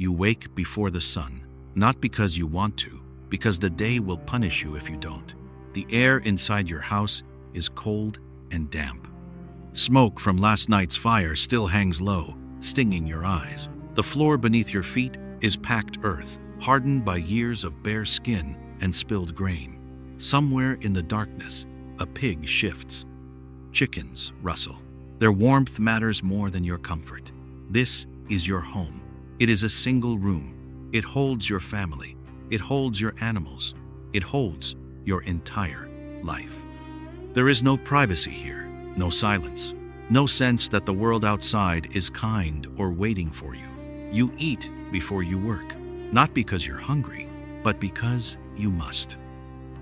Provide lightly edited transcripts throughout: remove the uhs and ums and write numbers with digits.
You wake before the sun, not because you want to, because the day will punish you if you don't. The air inside your house is cold and damp. Smoke from last night's fire still hangs low, stinging your eyes. The floor beneath your feet is packed earth, hardened by years of bare skin and spilled grain. Somewhere in the darkness, a pig shifts. Chickens rustle. Their warmth matters more than your comfort. This is your home. It is a single room. It holds your family. It holds your animals. It holds your entire life. There is no privacy here, no silence, no sense that the world outside is kind or waiting for you. You eat before you work, not because you're hungry, but because you must.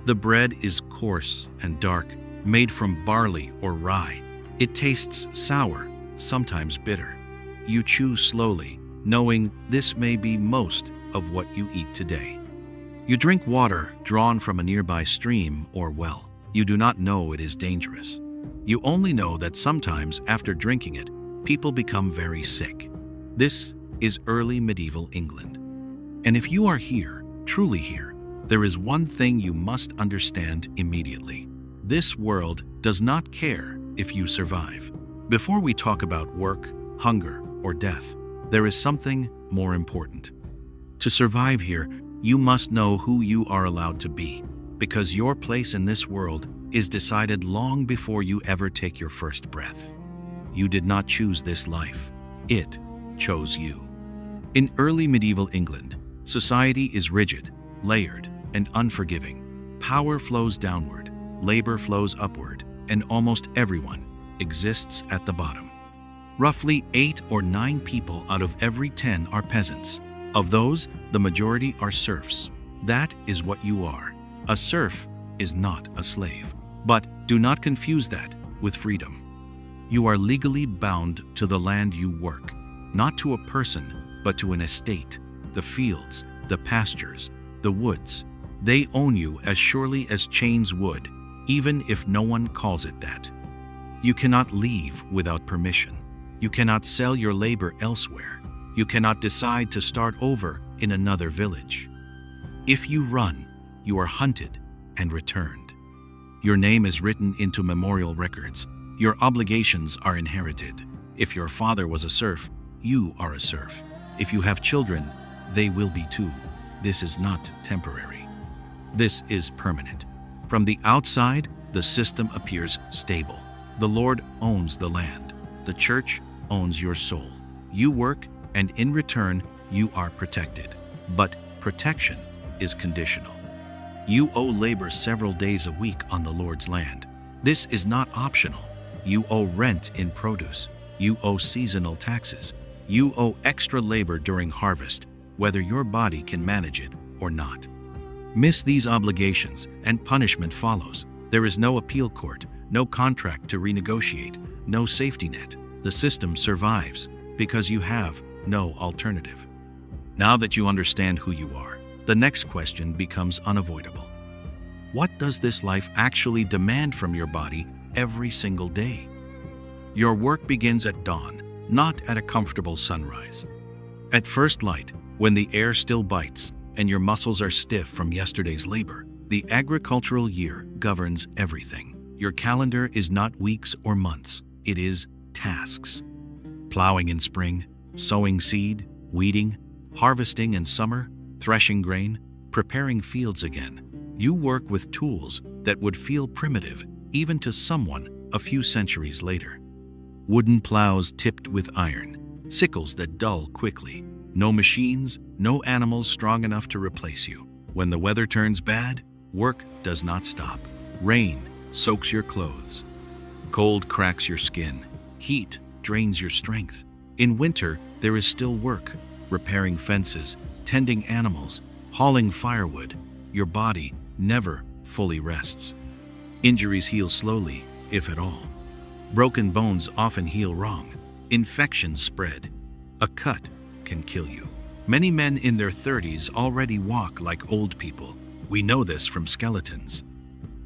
The bread is coarse and dark, made from barley or rye. It tastes sour, sometimes bitter. You chew slowly, knowing this may be most of what you eat today. You drink water drawn from a nearby stream or well. You do not know it is dangerous. You only know that sometimes after drinking it, people become very sick. This is early medieval England. And if you are here, truly here, there is one thing you must understand immediately. This world does not care if you survive. Before we talk about work, hunger, or death, there is something more important. To survive here, you must know who you are allowed to be, because your place in this world is decided long before you ever take your first breath. You did not choose this life. It chose you. In early medieval England, society is rigid, layered, and unforgiving. Power flows downward, labor flows upward, and almost everyone exists at the bottom. Roughly 8 or 9 people out of every 10 are peasants. Of those, the majority are serfs. That is what you are. A serf is not a slave. But do not confuse that with freedom. You are legally bound to the land you work, not to a person, but to an estate, the fields, the pastures, the woods. They own you as surely as chains would, even if no one calls it that. You cannot leave without permission. You cannot sell your labor elsewhere. You cannot decide to start over in another village. If you run, you are hunted and returned. Your name is written into memorial records. Your obligations are inherited. If your father was a serf, you are a serf. If you have children, they will be too. This is not temporary. This is permanent. From the outside, the system appears stable. The Lord owns the land. The church owns your soul. You work, and in return, you are protected. But protection is conditional. You owe labor several days a week on the Lord's land. This is not optional. You owe rent in produce. You owe seasonal taxes. You owe extra labor during harvest, whether your body can manage it or not. Miss these obligations, and punishment follows. There is no appeal court, no contract to renegotiate, no safety net. The system survives because you have no alternative. Now that you understand who you are, the next question becomes unavoidable. What does this life actually demand from your body every single day? Your work begins at dawn, not at a comfortable sunrise. At first light, when the air still bites and your muscles are stiff from yesterday's labor, the agricultural year governs everything. Your calendar is not weeks or months, it is tasks. Plowing in spring, sowing seed, weeding, harvesting in summer, threshing grain, preparing fields again. You work with tools that would feel primitive even to someone a few centuries later. Wooden plows tipped with iron, sickles that dull quickly. No machines, no animals strong enough to replace you. When the weather turns bad, work does not stop. Rain soaks your clothes. Cold cracks your skin. Heat drains your strength. In winter, there is still work, repairing fences, tending animals, hauling firewood. Your body never fully rests. Injuries heal slowly, if at all. Broken bones often heal wrong. Infections spread. A cut can kill you. Many men in their 30s already walk like old people. We know this from skeletons.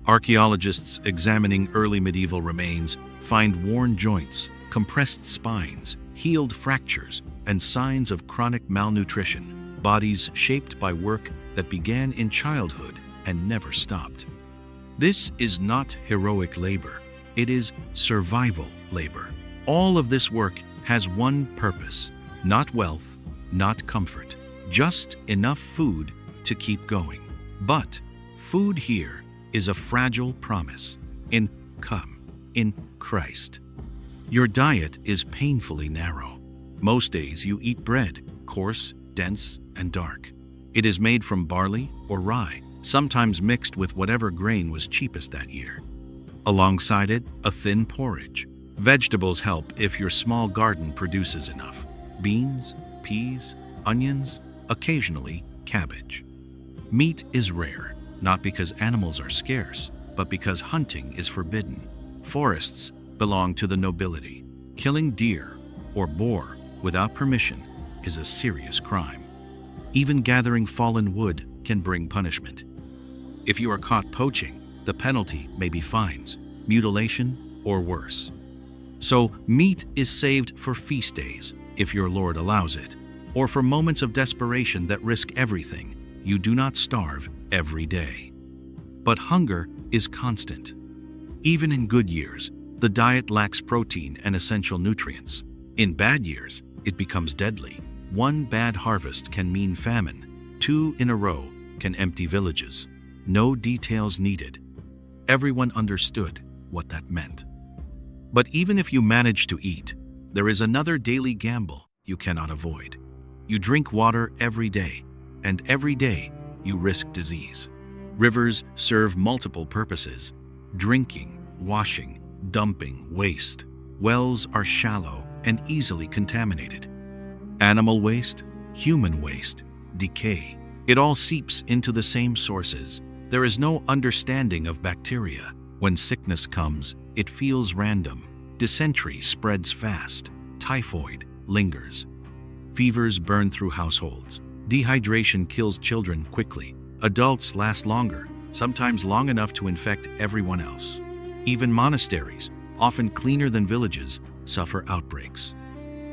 Archaeologists examining early medieval remains find worn joints, compressed spines, healed fractures, and signs of chronic malnutrition, bodies shaped by work that began in childhood and never stopped. This is not heroic labor, it is survival labor. All of this work has one purpose: not wealth, not comfort, just enough food to keep going. But food here is a fragile promise in Christ. Your diet is painfully narrow. Most days you eat bread, coarse, dense, and dark. It is made from barley or rye, sometimes mixed with whatever grain was cheapest that year. Alongside it, a thin porridge. Vegetables help if your small garden produces enough. Beans, peas, onions, occasionally cabbage. Meat is rare, not because animals are scarce, but because hunting is forbidden. Forests belong to the nobility. Killing deer or boar without permission is a serious crime. Even gathering fallen wood can bring punishment. If you are caught poaching, the penalty may be fines, mutilation, or worse. So meat is saved for feast days, if your Lord allows it, or for moments of desperation that risk everything. You do not starve every day. But hunger is constant. Even in good years, the diet lacks protein and essential nutrients. In bad years, it becomes deadly. One bad harvest can mean famine. 2 in a row can empty villages. No details needed. Everyone understood what that meant. But even if you manage to eat, there is another daily gamble you cannot avoid. You drink water every day, and every day you risk disease. Rivers serve multiple purposes: drinking, washing, dumping, waste. Wells are shallow and easily contaminated. Animal waste, human waste, decay. It all seeps into the same sources. There is no understanding of bacteria. When sickness comes, it feels random. Dysentery spreads fast. Typhoid lingers. Fevers burn through households. Dehydration kills children quickly. Adults last longer, sometimes long enough to infect everyone else. Even monasteries, often cleaner than villages, suffer outbreaks.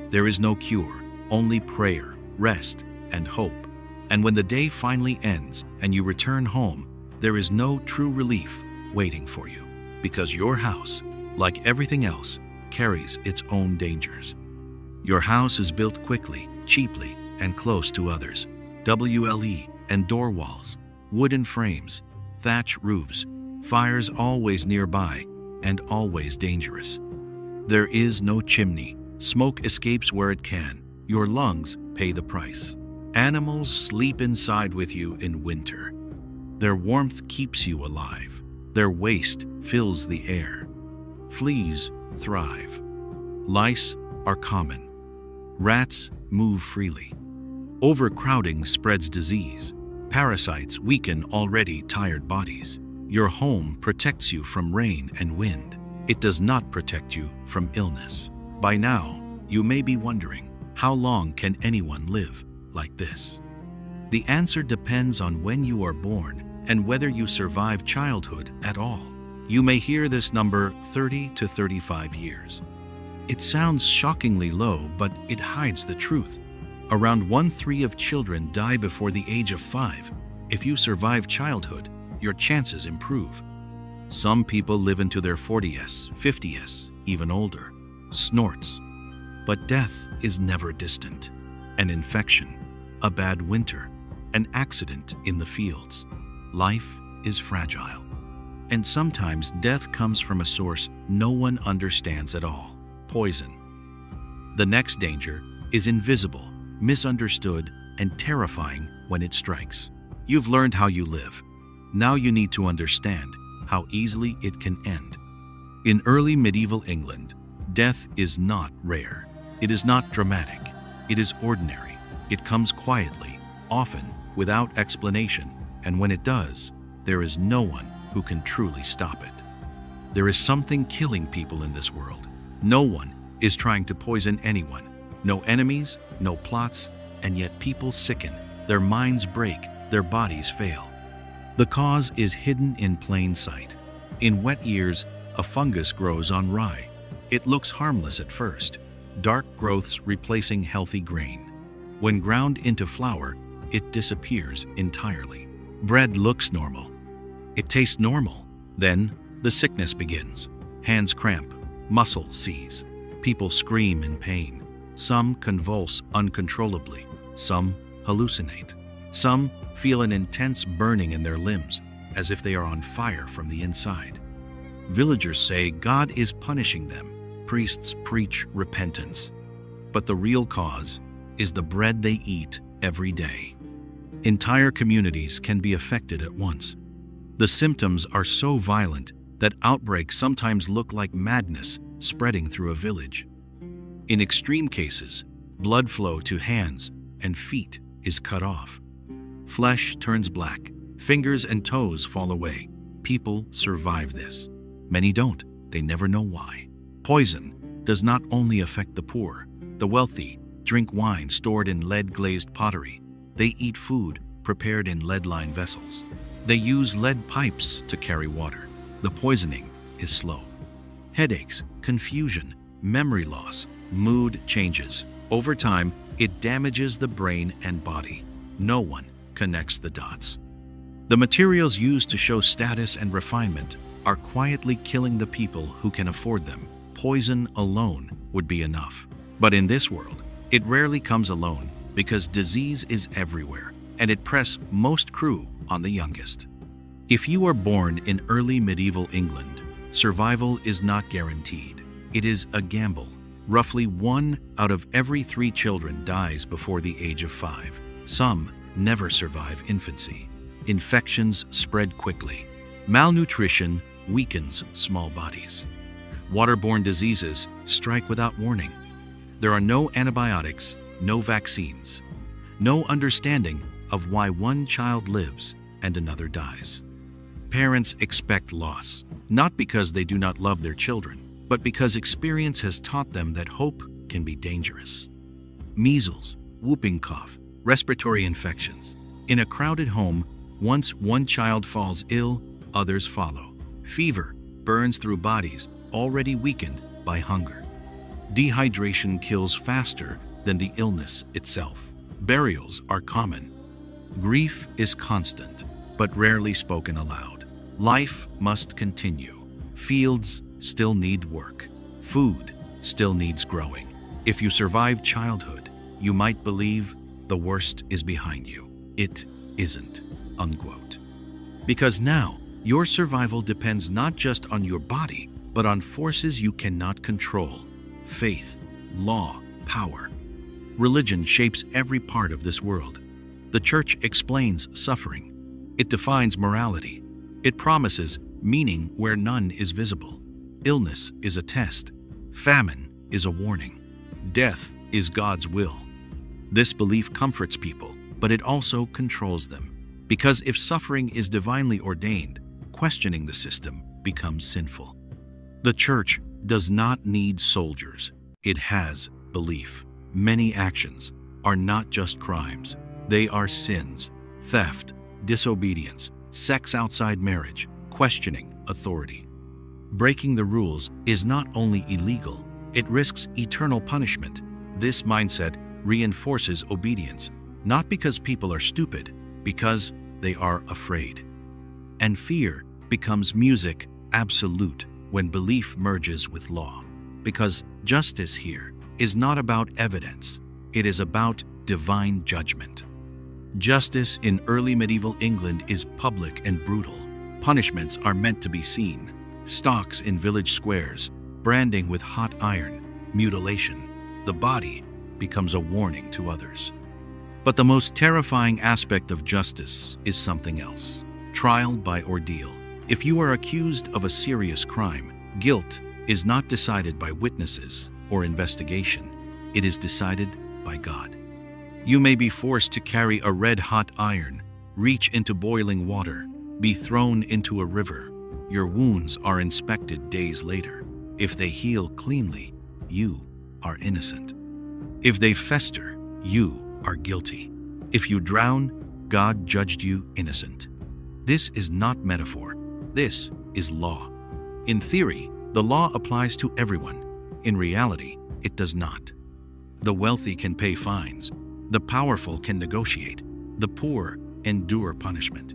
There is no cure, only prayer, rest, and hope. And when the day finally ends and you return home, there is no true relief waiting for you, because your house, like everything else, carries its own dangers. Your house is built quickly, cheaply, and close to others. WLE and door walls, wooden frames, thatch roofs, fires always nearby and always dangerous. There is no chimney. Smoke escapes where it can. Your lungs pay the price. Animals sleep inside with you in winter. Their warmth keeps you alive. Their waste fills the air. Fleas thrive. Lice are common. Rats move freely. Overcrowding spreads disease. Parasites weaken already tired bodies. Your home protects you from rain and wind. It does not protect you from illness. By now, you may be wondering, how long can anyone live like this? The answer depends on when you are born and whether you survive childhood at all. You may hear this number 30 to 35 years. It sounds shockingly low, but it hides the truth. Around 1/3 of children die before the age of 5. If you survive childhood, your chances improve. Some people live into their 40s, 50s, even older. Snorts. But death is never distant. An infection, a bad winter, an accident in the fields. Life is fragile. And sometimes death comes from a source no one understands at all: poison. The next danger is invisible, misunderstood, and terrifying when it strikes. You've learned how you live. Now you need to understand how easily it can end. In early medieval England, death is not rare. It is not dramatic. It is ordinary. It comes quietly, often without explanation, and when it does, there is no one who can truly stop it. There is something killing people in this world. No one is trying to poison anyone. No enemies, no plots, and yet people sicken, their minds break, their bodies fail. The cause is hidden in plain sight. In wet years, a fungus grows on rye. It looks harmless at first. dark growths replacing healthy grain. When ground into flour, it disappears entirely. Bread looks normal. It tastes normal. Then, the sickness begins. Hands cramp, muscles seize. People scream in pain. Some convulse uncontrollably. Some hallucinate. Some feel an intense burning in their limbs, as if they are on fire from the inside. Villagers say God is punishing them. Priests preach repentance. But the real cause is the bread they eat every day. Entire communities can be affected at once. The symptoms are so violent that outbreaks sometimes look like madness spreading through a village. In extreme cases, blood flow to hands and feet is cut off. Flesh turns black, fingers and toes fall away. People survive this. Many don't. They never know why. Poison does not only affect the poor. The wealthy drink wine stored in lead-glazed pottery. They eat food prepared in lead-lined vessels. They use lead pipes to carry water. The poisoning is slow. Headaches, confusion, memory loss, mood changes. Over time, it damages the brain and body. No one connects the dots. The materials used to show status and refinement are quietly killing the people who can afford them. Poison alone would be enough. But in this world, it rarely comes alone because disease is everywhere, and it presses most cruel on the youngest. If you are born in early medieval England, survival is not guaranteed. It is a gamble. Roughly 1 out of every 3 children dies before the age of 5. Some never survive infancy. Infections spread quickly. Malnutrition weakens small bodies. Waterborne diseases strike without warning. There are no antibiotics, no vaccines, no understanding of why one child lives and another dies. Parents expect loss, not because they do not love their children, but because experience has taught them that hope can be dangerous. Measles, whooping cough, respiratory infections. In a crowded home, once one child falls ill, others follow. Fever burns through bodies already weakened by hunger. Dehydration kills faster than the illness itself. Burials are common. Grief is constant, but rarely spoken aloud. Life must continue. Fields still need work. Food still needs growing. If you survive childhood, you might believe the worst is behind you. It isn't, unquote. Because now, your survival depends not just on your body, but on forces you cannot control. Faith, law, power. Religion shapes every part of this world. The church explains suffering. It defines morality. It promises meaning where none is visible. Illness is a test. Famine is a warning. Death is God's will. This belief comforts people, but it also controls them. Because if suffering is divinely ordained, questioning the system becomes sinful. The church does not need soldiers. It has belief. Many actions are not just crimes. They are sins: theft, disobedience, sex outside marriage, questioning authority. Breaking the rules is not only illegal, it risks eternal punishment. This mindset reinforces obedience, not because people are stupid, because they are afraid. And fear becomes music absolute when belief merges with law. Because justice here is not about evidence, it is about divine judgment. Justice in early medieval England is public and brutal. Punishments are meant to be seen. Stocks in village squares, branding with hot iron, mutilation. The body becomes a warning to others. But the most terrifying aspect of justice is something else: trial by ordeal. If you are accused of a serious crime, guilt is not decided by witnesses or investigation. It is decided by God. You may be forced to carry a red-hot iron, reach into boiling water, be thrown into a river. Your wounds are inspected days later. If they heal cleanly, you are innocent. If they fester, you are guilty. If you drown, God judged you innocent. This is not metaphor. This is law. In theory, the law applies to everyone. In reality, it does not. The wealthy can pay fines. The powerful can negotiate. The poor endure punishment.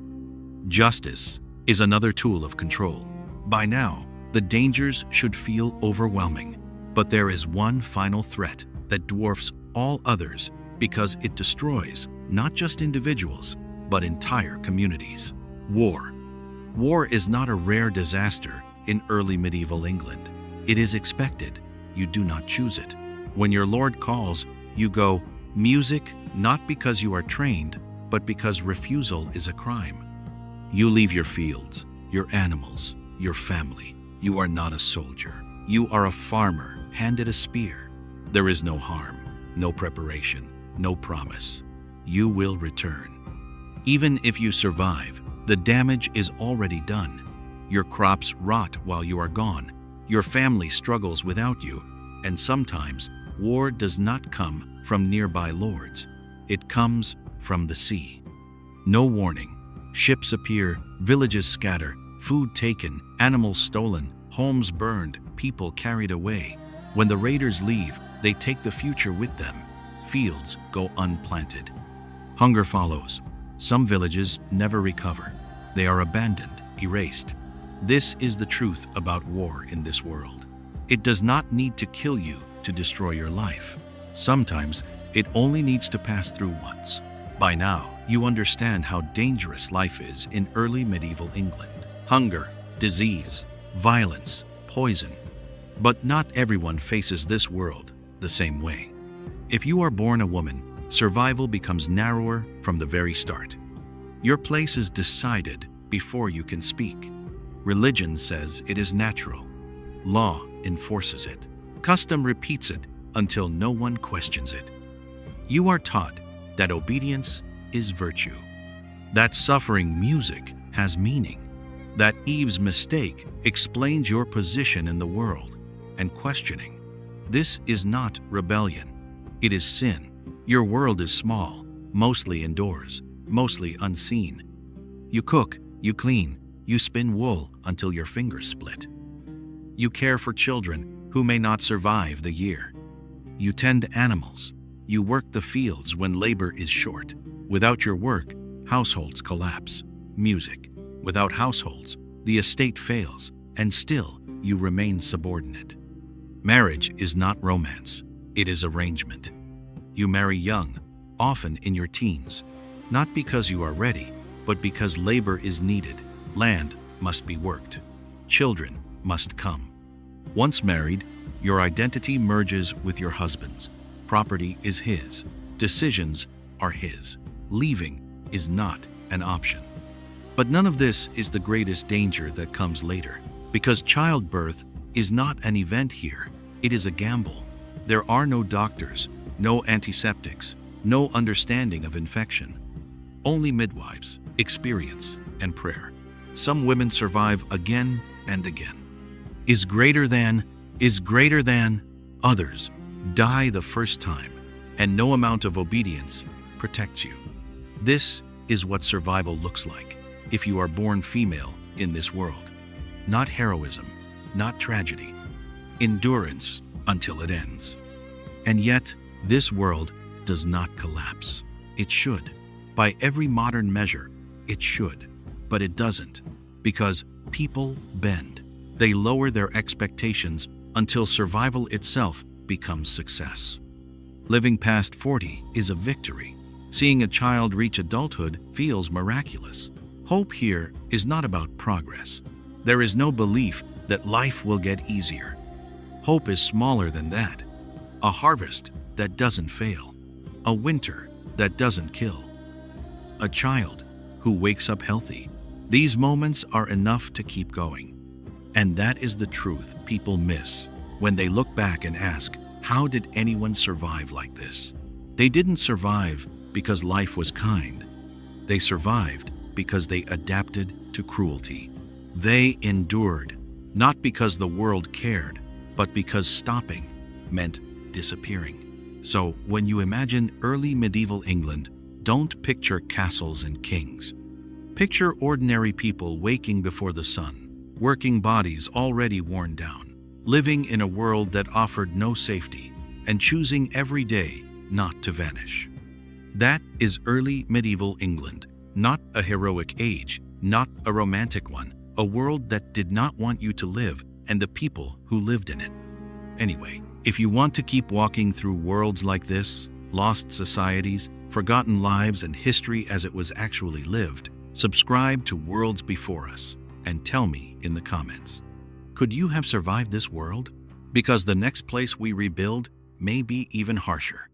Justice is another tool of control. By now, the dangers should feel overwhelming. But there is one final threat that dwarfs all others because it destroys not just individuals, but entire communities. War. War is not a rare disaster in early medieval England. It is expected. You do not choose it. When your lord calls, you go, music, not because you are trained, but because refusal is a crime. You leave your fields, your animals, your family. You are not a soldier. You are a farmer handed a spear. There is no harm, no preparation, no promise. You will return. Even if you survive, the damage is already done. Your crops rot while you are gone. Your family struggles without you. And sometimes, war does not come from nearby lords. It comes from the sea. No warning. Ships appear, villages scatter, food taken, animals stolen, homes burned, people carried away. When the raiders leave, they take the future with them. Fields go unplanted. Hunger follows. Some villages never recover. They are abandoned, erased. This is the truth about war in this world. It does not need to kill you to destroy your life. Sometimes it only needs to pass through once. By now, you understand how dangerous life is in early medieval England. Hunger, disease, violence, poison. But not everyone faces this world the same way. If you are born a woman, survival becomes narrower from the very start. Your place is decided before you can speak. Religion says it is natural. Law enforces it. Custom repeats it until no one questions it. You are taught that obedience is virtue, that suffering music has meaning, that Eve's mistake explains your position in the world, and questioning. This is not rebellion. It is sin. Your world is small, mostly indoors, mostly unseen. You cook, you clean, you spin wool until your fingers split. You care for children who may not survive the year. You tend animals. You work the fields when labor is short. Without your work, households collapse. Music. Without households, the estate fails, and still you remain subordinate. Marriage is not romance. It is arrangement. You marry young, often in your teens, not because you are ready, but because labor is needed. Land must be worked. Children must come. Once married, your identity merges with your husband's. Property is his. Decisions are his. Leaving is not an option. But none of this is the greatest danger that comes later, because childbirth is not an event here. It is a gamble. There are no doctors, no antiseptics, no understanding of infection. Only midwives, experience, and prayer. Some women survive again and again. Is greater than. Others die the first time, and no amount of obedience protects you. This is what survival looks like if you are born female in this world. Not heroism, not tragedy. Endurance until it ends. And yet, this world does not collapse. It should. By every modern measure, it should. But it doesn't, because people bend. They lower their expectations until survival itself becomes success. Living past 40 is a victory. Seeing a child reach adulthood feels miraculous. Hope here is not about progress. There is no belief that life will get easier. Hope is smaller than that. A harvest that doesn't fail. A winter that doesn't kill. A child who wakes up healthy. These moments are enough to keep going. And that is the truth people miss when they look back and ask, how did anyone survive like this? They didn't survive because life was kind. They survived because they adapted to cruelty. They endured, not because the world cared, but because stopping meant disappearing. So when you imagine early medieval England, don't picture castles and kings. Picture ordinary people waking before the sun, working bodies already worn down, living in a world that offered no safety, and choosing every day not to vanish. That is early medieval England, not a heroic age, not a romantic one, a world that did not want you to live and the people who lived in it. Anyway, if you want to keep walking through worlds like this, lost societies, forgotten lives, and history as it was actually lived, subscribe to Worlds Before Us and tell me in the comments. Could you have survived this world? Because the next place we rebuild may be even harsher.